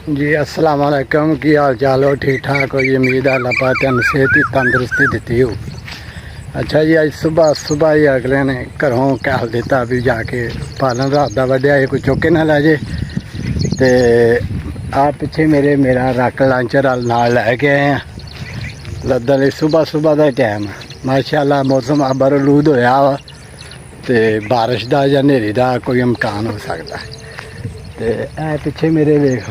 जी अस्सलाम वालेकुम। की हाल चाल हो? ठीक ठाक हो जी? उम्मीद है अल्लाह पाक तुहानू सेहत तंदुरुस्ती दी हो। अच्छा जी, अज सुबह सुबह ही अगले ने घरों कहल दिता भी जाके पालन रात का वड्या कोई चुके ना लै जे। तो आ पिछे मेरा रक लांचर नाल लैके आए हैं लद्दन। सुबह सुबह का टाइम माशाअल्लाह मौसम अबरलूद होया वा तो बारिश का या नेरी का कोई इम्कान हो सकता है। तो ए पिछे मेरे वेख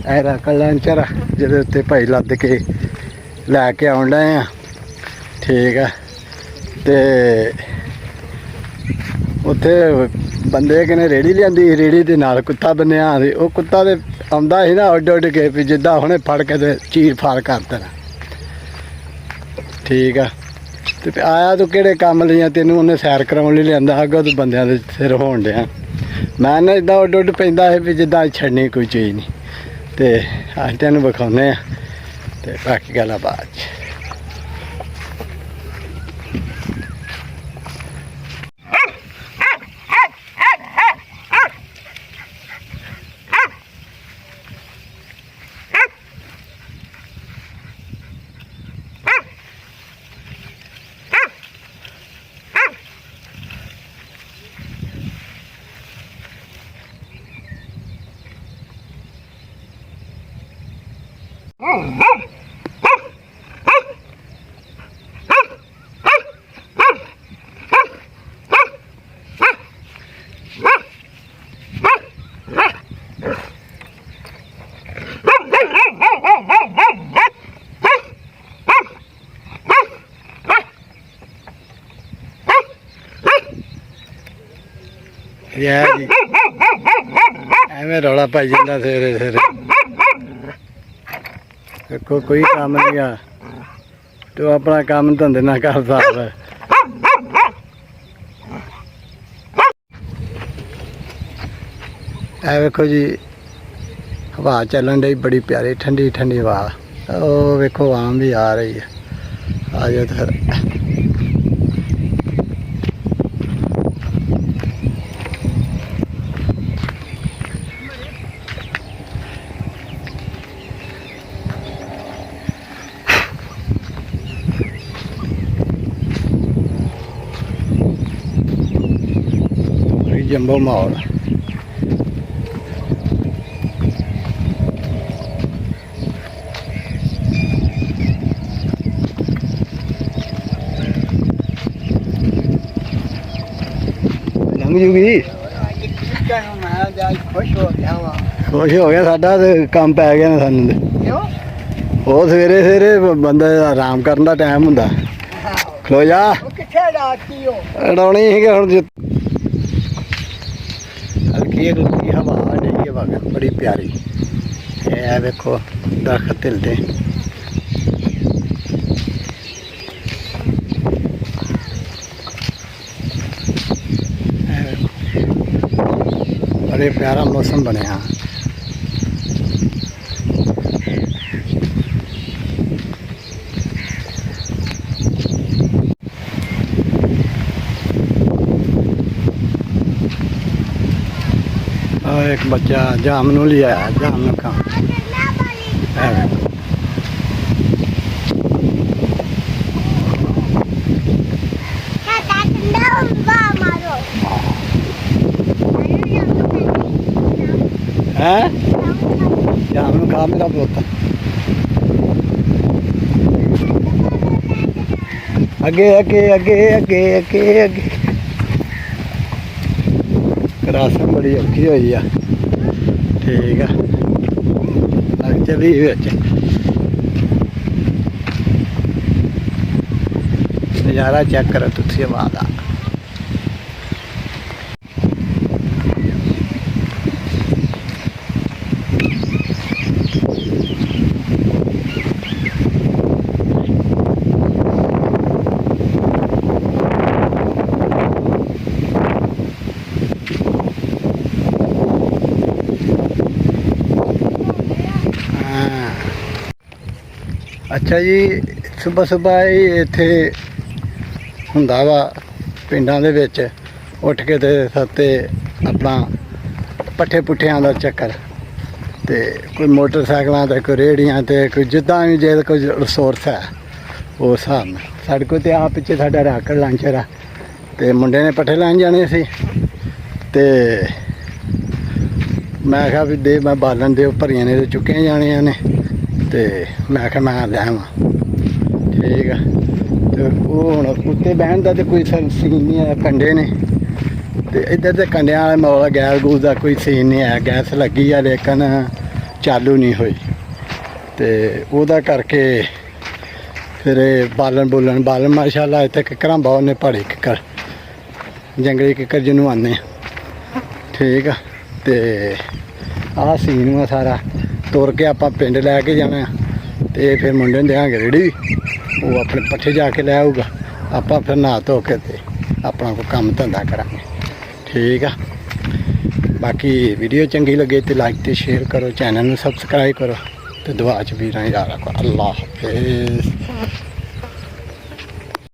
ए रक लांचर जिहदे उत्ते भाई लद के लैके आउण डए आ। ठीक है, तो उत्थे बंदे किने रेहड़ी लियांदी, रेहड़ी दे नाल कुत्ता बन्निया। वो कुत्ता तो आउंदा ही ना उड उड के भी जिद्दां हुणे फड़ के ते चीर फाड़ कर देना। ठीक है, तो आया तू किहड़े काम लईया? तैनूं उन्हें सैर कराउण लई लिआंदा अग्गों तू बंदियां दे सिर होण डिया। मैं ना इदां उड उड पैंदा है भी जिद्दां छड्डनी कोई चीज़ नहीं। तो अस तैनूं विखाउने आ ते बाकी गल्लां बाद च। एवें रौला पाई जाता सवेरे सवेरे। देखो कोई काम नहीं आ तो अपना काम धंधे ना कर सकता। ए वेखो जी हवा चलन डी बड़ी प्यारी ठंडी ठंडी हवा। ओ वेखो आम भी आ रही है। आ जाओ तो फिर जंबो माहौल। लंघ जूगी खुश हो गया साडा ते काम पै गया ना सानू। वो सवेरे सवेरे बंदे आराम करने का टाइम हुंदा। खलो जा उड़ाउणी ही हुण हल्की हल्की हवा डई है वगन बड़ी प्यारी। ये देखो दरखत हिलते बड़े प्यारा मौसम बनया। एक बच्चा जामनू लिया जामनू का है जामनू खा मेरा पोता। अगे अगे अगे अगे अगे अगे क्रॉसिंग बड़ी औखी हुई है। ठीक है लग चली नज़ारा चेक करो तुसी हवा का। अच्छा जी सुबह सुबह ही इत्थे हुंदा वा पिंडां दे विच उठ के ते सत्ते अपना पट्ठे पुट्ठियां दा चक्कर ਤੇ ਕੋਈ ਮੋਟਰਸਾਈਕਲਾਂ ਤੇ ਕੋਈ ਰੇਹੜੀਆਂ ਤੇ ਕੋਈ ਜਿੱਦਾਂ ਵੀ ਜੇ ਕੋਈ ਰਿਸੋਰਸ ਹੈ ਉਸ ਹਿਸਾਬ ਨਾਲ। ਸਾਡੇ ਕੋਲ ਤੇ ਆ ਪਿੱਛੇ ਸਾਡਾ ਰਾਕੜ ਲਾਂਚਰ ਆ ਤੇ ਮੁੰਡੇ ਨੇ ਪੱਠੇ ਲੈਣ ਜਾਣੇ ਸੀ ਤੇ ਮੈਂ ਕਿਹਾ ਵੀ ਦੇ ਮੈਂ ਬਾਲਣ ਦੇ ਭਰੀਆਂ ਨੇ ਤੇ ਚੁੱਕੀਆਂ ਜਾਣੀਆਂ ਨੇ ਤੇ ਮੈਂ ਕਿਹਾ ਮੈਂ ਲੈ ਆਵਾਂ। ਠੀਕ ਆ ਤੇ ਉਹ ਹੁਣ ਉੱਤੇ ਬਹਿਣ ਦਾ ਤੇ ਕੋਈ ਸੀਨ ਨਹੀਂ ਹੈ, ਕੰਡੇ ਨੇ ਤੇ ਇੱਧਰ ਤੇ ਕੰਡਿਆਂ ਵਾਲੇ ਮੌਲਾ ਗੈਸ ਗੂਸ ਦਾ ਕੋਈ ਸੀਨ ਨਹੀਂ ਹੈ। ਗੈਸ ਲੱਗੀ ਆ ਲੇਕਿਨ ਚਾਲੂ ਨਹੀਂ ਹੋਈ ਤੇ ਉਹਦਾ ਕਰਕੇ ਫਿਰ ਇਹ ਬਾਲਣ ਮਾਸ਼ਾਅੱਲਾ ਇੱਥੇ ਕਿੱਕਰਾਂ ਬਹੁਤ ਨੇ, ਪਹਾੜੀ ਕਿੱਕਰ, ਜੰਗਲੀ ਕਿੱਕਰ ਜਿਹਨੂੰ ਆਉਂਦੇ ਆ। ਠੀਕ ਆ ਤੇ ਆਹ ਸੀਨ ਵਾ ਸਾਰਾ। ਤੁਰ ਕੇ ਆਪਾਂ ਪਿੰਡ ਲੈ ਕੇ ਜਾਣਾ ਤੇ ਫਿਰ ਮੁੰਡੇ ਨੂੰ ਦਿਆਂਗੇ ਰੇੜੀ, ਉਹ ਆਪਣੇ ਪੱਠੇ ਜਾ ਕੇ ਲੈ ਆਊਗਾ, ਆਪਾਂ ਫਿਰ ਨਹਾ ਧੋ ਕੇ ਤੇ ਆਪਣਾ ਕੋਈ ਕੰਮ ਧੰਦਾ ਕਰਾਂਗੇ। ਠੀਕ ਆ, ਬਾਕੀ ਵੀਡੀਓ ਚੰਗੀ ਲੱਗੇ ਤੇ ਲਾਈਕ ਤੇ ਸ਼ੇਅਰ ਕਰੋ, ਚੈਨਲ ਨੂੰ ਸਬਸਕ੍ਰਾਈਬ ਕਰੋ ਤੇ ਦੁਆ ਚ ਵੀਰਾਂ ਯਾਦ ਰੱਖੋ। ਅੱਲਾਹ ਹਾਫਿਜ਼।